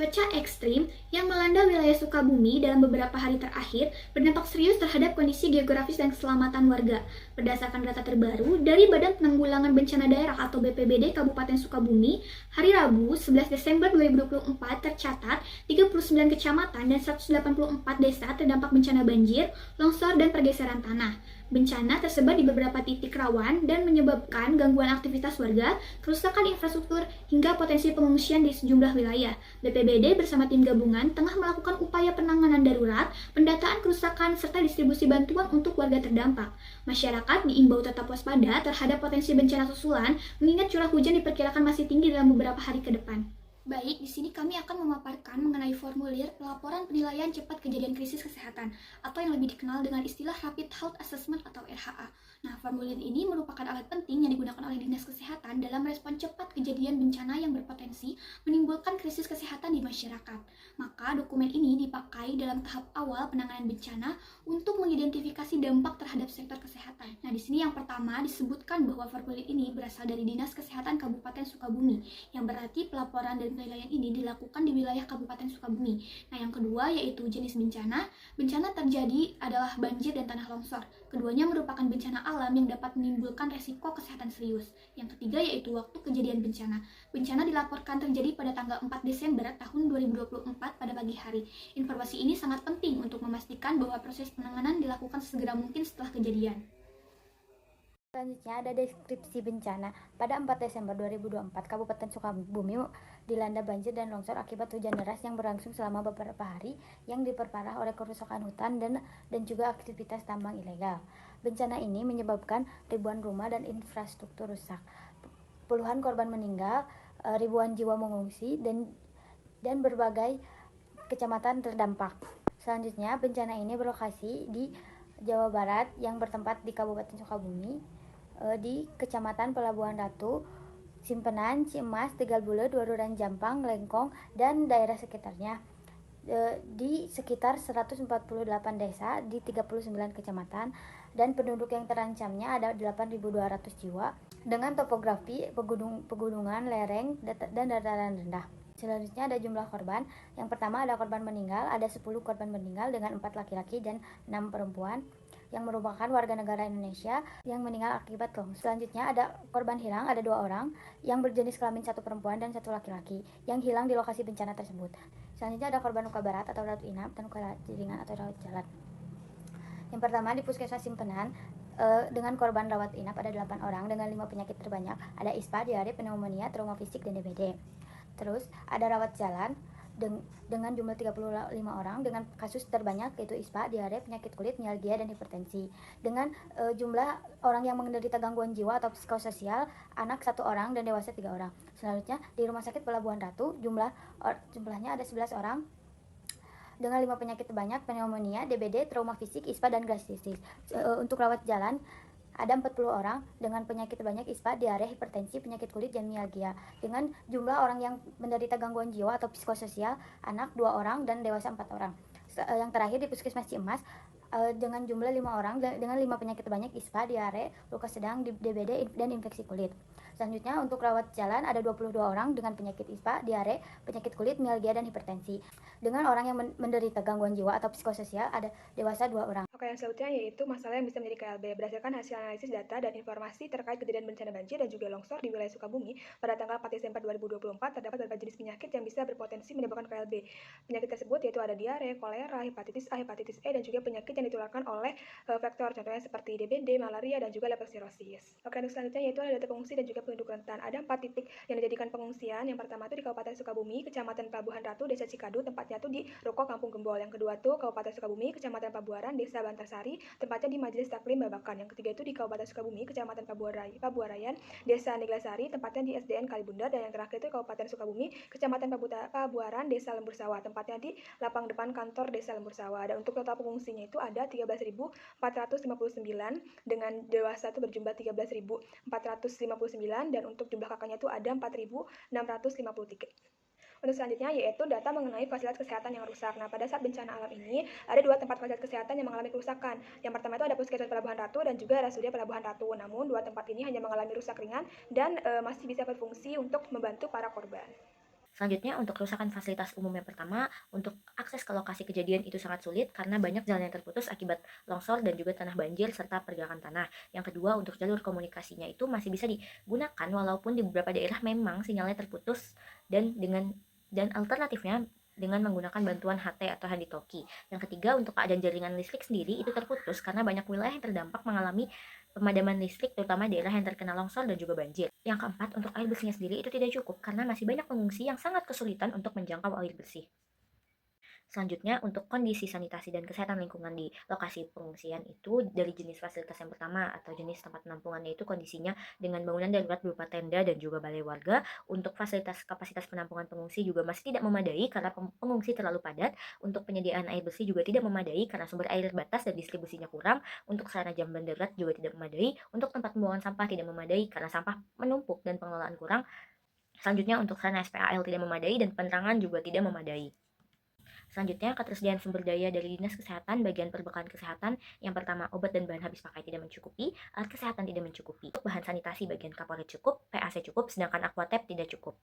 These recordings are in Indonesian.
Cuaca ekstrim yang melanda wilayah Sukabumi dalam beberapa hari terakhir berdampak serius terhadap kondisi geografis dan keselamatan warga. Berdasarkan data terbaru dari Badan Penanggulangan Bencana Daerah atau BPBD Kabupaten Sukabumi, hari Rabu 11 Desember 2024 tercatat 39 kecamatan dan 184 desa terdampak bencana banjir, longsor, dan pergeseran tanah. Bencana tersebar di beberapa titik rawan dan menyebabkan gangguan aktivitas warga, kerusakan infrastruktur, hingga potensi pengungsian di sejumlah wilayah. BPBD bersama tim gabungan tengah melakukan upaya penanganan darurat, pendataan kerusakan, serta distribusi bantuan untuk warga terdampak. Masyarakat diimbau tetap waspada terhadap potensi bencana susulan, mengingat curah hujan diperkirakan masih tinggi dalam beberapa hari ke depan. Baik, di sini kami akan memaparkan mengenai formulir pelaporan penilaian cepat kejadian krisis kesehatan atau yang lebih dikenal dengan istilah Rapid Health Assessment atau RHA. Nah, formulir ini merupakan alat penting yang digunakan oleh Dinas Kesehatan dalam respon cepat kejadian bencana yang berpotensi menimbulkan krisis kesehatan di masyarakat. Maka, dokumen ini dipakai dalam tahap awal penanganan bencana untuk mengidentifikasi dampak terhadap sektor kesehatan. Nah, di sini yang pertama disebutkan bahwa formulir ini berasal dari Dinas Kesehatan Kabupaten Sukabumi, yang berarti pelaporan dan penilaian ini dilakukan di wilayah Kabupaten Sukabumi. Nah, yang kedua yaitu jenis bencana. Bencana terjadi adalah banjir dan tanah longsor. Keduanya merupakan bencana alam yang dapat menimbulkan resiko kesehatan serius. Yang ketiga yaitu waktu kejadian bencana. Bencana dilaporkan terjadi pada tanggal 4 Desember tahun 2024 pada pagi hari. Informasi ini sangat penting untuk memastikan bahwa proses penanganan dilakukan sesegera mungkin setelah kejadian. Selanjutnya ada deskripsi bencana. Pada 4 Desember 2024, Kabupaten Sukabumi dilanda banjir dan longsor akibat hujan deras yang berlangsung selama beberapa hari yang diperparah oleh kerusakan hutan dan juga aktivitas tambang ilegal. Bencana ini menyebabkan ribuan rumah dan infrastruktur rusak. Puluhan korban meninggal, ribuan jiwa mengungsi dan berbagai kecamatan terdampak. Selanjutnya, bencana ini berlokasi di Jawa Barat yang bertempat di Kabupaten Sukabumi, di Kecamatan Pelabuhan Ratu, Simpenan, Cimas, Tegalbule, Duaduran, Jampang, Lengkong, dan daerah sekitarnya, di sekitar 148 desa di 39 kecamatan, dan penduduk yang terancamnya ada 8.200 jiwa dengan topografi pegunungan, lereng, dan dataran rendah. Selanjutnya ada jumlah korban. Yang pertama ada korban meninggal, ada 10 korban meninggal dengan 4 laki-laki dan 6 perempuan yang merupakan warga negara Indonesia yang meninggal akibat longsor. Selanjutnya ada korban hilang, ada 2 orang yang berjenis kelamin 1 perempuan dan 1 laki-laki yang hilang di lokasi bencana tersebut. Selanjutnya ada korban luka berat atau rawat inap dan luka ringan atau rawat jalan. Yang pertama di Puskesmas Simpenan, dengan korban rawat inap ada 8 orang dengan 5 penyakit terbanyak, ada ISPA, diare, pneumonia, trauma fisik, dan DBD. Terus ada rawat jalan dengan jumlah 35 orang dengan kasus terbanyak yaitu ISPA, diare, penyakit kulit, mialgia, dan hipertensi. Dengan jumlah orang yang menderita gangguan jiwa atau psikososial, anak 1 orang dan dewasa 3 orang. Selanjutnya di Rumah Sakit Pelabuhan Ratu jumlahnya ada 11 orang dengan 5 penyakit terbanyak, pneumonia, DBD, trauma fisik, ISPA, dan gastritis. Untuk rawat jalan ada 40 orang dengan penyakit terbanyak ISPA, diare, hipertensi, penyakit kulit, dan mialgia. Dengan jumlah orang yang menderita gangguan jiwa atau psikososial, anak 2 orang dan dewasa 4 orang. Yang terakhir di Puskesmas Cimas, dengan jumlah 5 orang dengan 5 penyakit terbanyak ISPA, diare, luka sedang, DBD, dan infeksi kulit. Selanjutnya untuk rawat jalan ada 22 orang dengan penyakit ISPA, diare, penyakit kulit, mialgia, dan hipertensi. Dengan orang yang menderita gangguan jiwa atau psikososial ada dewasa 2 orang. Oke, yang selanjutnya yaitu masalah yang bisa menjadi KLB. Berdasarkan hasil analisis data dan informasi terkait kejadian bencana banjir dan juga longsor di wilayah Sukabumi, pada tanggal 4 Desember 2024 terdapat beberapa jenis penyakit yang bisa berpotensi menyebabkan KLB. Penyakit tersebut yaitu ada diare, kolera, hepatitis A, hepatitis E, dan juga penyakit yang ditularkan oleh vektor, contohnya seperti DBD, malaria, dan juga leptospirosis. Oke, untuk selanjutnya yaitu ada data pengungsi dan juga penduduk rentan. Ada 4 titik yang dijadikan pengungsian. Yang pertama itu di Kabupaten Sukabumi, Kecamatan Pelabuhan Ratu, Desa Cikadu, tempatnya itu di Ruko Kampung Gembol. Yang kedua tuh Kabupaten Sukabumi, Kecamatan Pabuaran, Desa Bantarsari, tempatnya di Majelis Taklim Babakan. Yang ketiga itu di Kabupaten Sukabumi, Kecamatan Pabuarayan, Desa Neglasari, tempatnya di SDN Kalibundar. Dan yang terakhir itu Kabupaten Sukabumi, Kecamatan Pabuaran, Desa Lembur Sawah, tempatnya di lapang depan kantor Desa Lembur Sawah. Dan untuk total pengungsinya itu ada 13.459 dengan dewasa itu berjumlah 13.459 dan untuk jumlah kakaknya itu ada 4.653. Untuk selanjutnya yaitu data mengenai fasilitas kesehatan yang rusak. Nah, pada saat bencana alam ini ada 2 tempat fasilitas kesehatan yang mengalami kerusakan. Yang pertama itu ada Puskesmas Pelabuhan Ratu dan juga RSUD Pelabuhan Ratu. Namun 2 tempat ini hanya mengalami rusak ringan dan masih bisa berfungsi untuk membantu para korban. Selanjutnya, untuk kerusakan fasilitas umum yang pertama, untuk akses ke lokasi kejadian itu sangat sulit karena banyak jalan yang terputus akibat longsor dan juga tanah banjir serta pergerakan tanah. Yang kedua, untuk jalur komunikasinya itu masih bisa digunakan walaupun di beberapa daerah memang sinyalnya terputus dan alternatifnya dengan menggunakan bantuan HT atau handy-talkie. Yang ketiga, untuk keadaan jaringan listrik sendiri itu terputus karena banyak wilayah yang terdampak mengalami pemadaman listrik, terutama daerah yang terkena longsor dan juga banjir. Yang keempat, untuk air bersihnya sendiri itu tidak cukup karena masih banyak pengungsi yang sangat kesulitan untuk menjangkau air bersih. Selanjutnya, untuk kondisi sanitasi dan kesehatan lingkungan di lokasi pengungsian itu dari jenis fasilitas yang pertama atau jenis tempat penampungannya itu kondisinya dengan bangunan darurat berupa tenda dan juga balai warga. Untuk kapasitas penampungan pengungsi juga masih tidak memadai karena pengungsi terlalu padat. Untuk penyediaan air bersih juga tidak memadai karena sumber air batas dan distribusinya kurang. Untuk sarana jamban darurat juga tidak memadai. Untuk tempat pembuangan sampah tidak memadai karena sampah menumpuk dan pengelolaan kurang. Selanjutnya, untuk sarana SPAL tidak memadai dan penerangan juga tidak memadai. Selanjutnya, ketersediaan sumber daya dari Dinas Kesehatan bagian perbekalan kesehatan. Yang pertama, obat dan bahan habis pakai tidak mencukupi, alat kesehatan tidak mencukupi, bahan sanitasi bagian kaporit cukup, PAC cukup, sedangkan aquatap tidak cukup.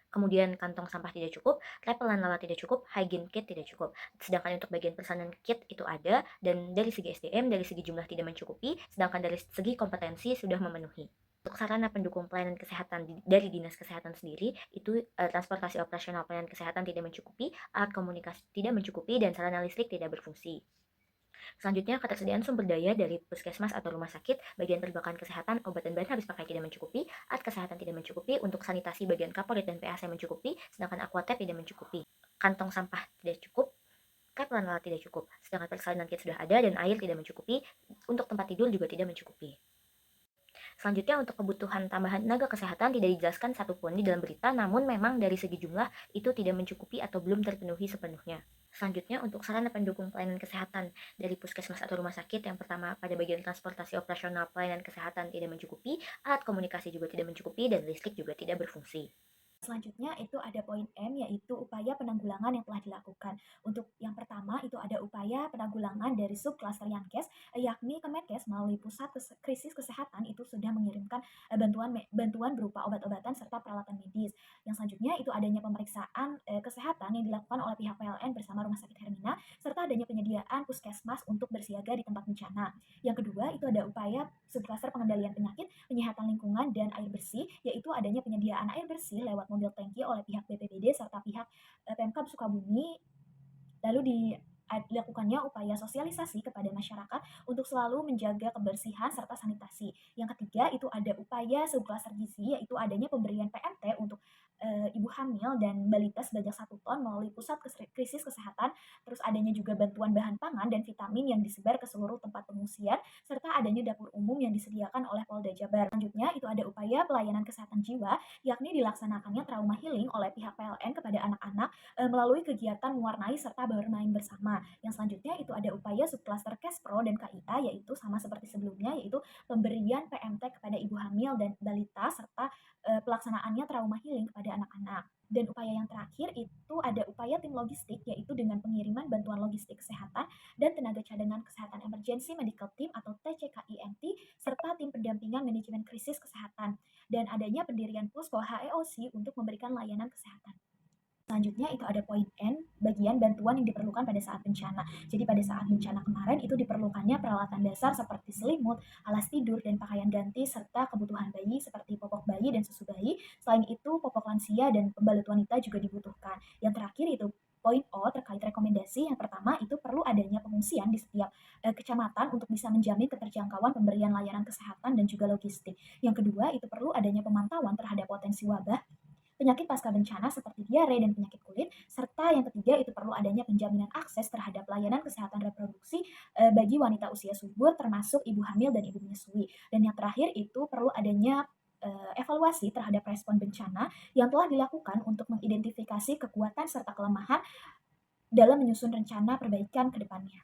Kemudian kantong sampah tidak cukup, repelan lalat tidak cukup, hygiene kit tidak cukup. Sedangkan untuk bagian pesanan kit itu ada, dan dari segi SDM, dari segi jumlah tidak mencukupi, sedangkan dari segi kompetensi sudah memenuhi. Untuk sarana pendukung pelayanan kesehatan dari Dinas Kesehatan sendiri, itu transportasi operasional pelayanan kesehatan tidak mencukupi, alat komunikasi tidak mencukupi, dan sarana listrik tidak berfungsi. Selanjutnya, ketersediaan sumber daya dari puskesmas atau rumah sakit, bagian perbakan kesehatan, obat dan bahan habis pakai tidak mencukupi, alat kesehatan tidak mencukupi, untuk sanitasi bagian kaporit dan PAC mencukupi, sedangkan aquatap tidak mencukupi. Kantong sampah tidak cukup, repelan lalat tidak cukup, sedangkan persalinan kit sudah ada dan air tidak mencukupi, untuk tempat tidur juga tidak mencukupi. Selanjutnya, untuk kebutuhan tambahan tenaga kesehatan tidak dijelaskan satupun di dalam berita, namun memang dari segi jumlah itu tidak mencukupi atau belum terpenuhi sepenuhnya. Selanjutnya, untuk sarana pendukung pelayanan kesehatan dari puskesmas atau rumah sakit, yang pertama pada bagian transportasi operasional pelayanan kesehatan tidak mencukupi, alat komunikasi juga tidak mencukupi, dan listrik juga tidak berfungsi. Selanjutnya itu ada poin M, yaitu upaya penanggulangan yang telah dilakukan. Untuk yang pertama itu ada upaya penanggulangan dari subklaster Yankes, yakni Kemenkes melalui Pusat Krisis Kesehatan itu sudah mengirimkan bantuan berupa obat-obatan serta peralatan medis. Yang selanjutnya itu adanya pemeriksaan kesehatan yang dilakukan oleh pihak PLN bersama Rumah Sakit Hermina, serta adanya penyediaan puskesmas untuk bersiaga di tempat bencana. Yang kedua itu ada upaya subklaster pengendalian penyakit, penyihatan lingkungan, dan air bersih, yaitu adanya penyediaan air bersih lewat mobil tangki oleh pihak BPBD serta pihak Pemkab Sukabumi. Lalu dilakukannya upaya sosialisasi kepada masyarakat untuk selalu menjaga kebersihan serta sanitasi. Yang ketiga itu ada upaya subklaster gizi, yaitu adanya pemberian PMT untuk ibu hamil dan balita sebanyak 1 ton melalui pusat krisis kesehatan, terus adanya juga bantuan bahan pangan dan vitamin yang disebar ke seluruh tempat pengungsian, serta adanya dapur umum yang disediakan oleh Polda Jabar. Selanjutnya itu ada upaya pelayanan kesehatan jiwa, yakni dilaksanakannya trauma healing oleh pihak PLN kepada anak-anak melalui kegiatan mewarnai serta bermain bersama. Yang selanjutnya itu ada upaya subklaster Kespro dan KIA, yaitu sama seperti sebelumnya, yaitu pemberian PMT kepada ibu hamil dan balita serta pelaksanaannya trauma healing kepada anak-anak. Dan upaya yang terakhir itu ada upaya tim logistik, yaitu dengan pengiriman bantuan logistik kesehatan dan tenaga cadangan kesehatan emergency medical team atau TCKIMT, serta tim pendampingan manajemen krisis kesehatan, dan adanya pendirian posko HEOC untuk memberikan layanan kesehatan. Selanjutnya itu ada poin N, bagian bantuan yang diperlukan pada saat bencana. Jadi pada saat bencana kemarin itu diperlukannya peralatan dasar seperti selimut, alas tidur, dan pakaian ganti, serta kebutuhan bayi seperti popok bayi dan susu bayi. Selain itu popok lansia dan pembalut wanita juga dibutuhkan. Yang terakhir itu poin O terkait rekomendasi. Yang pertama itu perlu adanya pengungsian di setiap kecamatan untuk bisa menjamin keterjangkauan pemberian layanan kesehatan dan juga logistik. Yang kedua itu perlu adanya pemantauan terhadap potensi wabah, penyakit pasca bencana seperti diare dan penyakit kulit, serta yang ketiga itu perlu adanya penjaminan akses terhadap layanan kesehatan reproduksi bagi wanita usia subur termasuk ibu hamil dan ibu menyusui. Dan yang terakhir itu perlu adanya evaluasi terhadap respon bencana yang telah dilakukan untuk mengidentifikasi kekuatan serta kelemahan dalam menyusun rencana perbaikan ke depannya.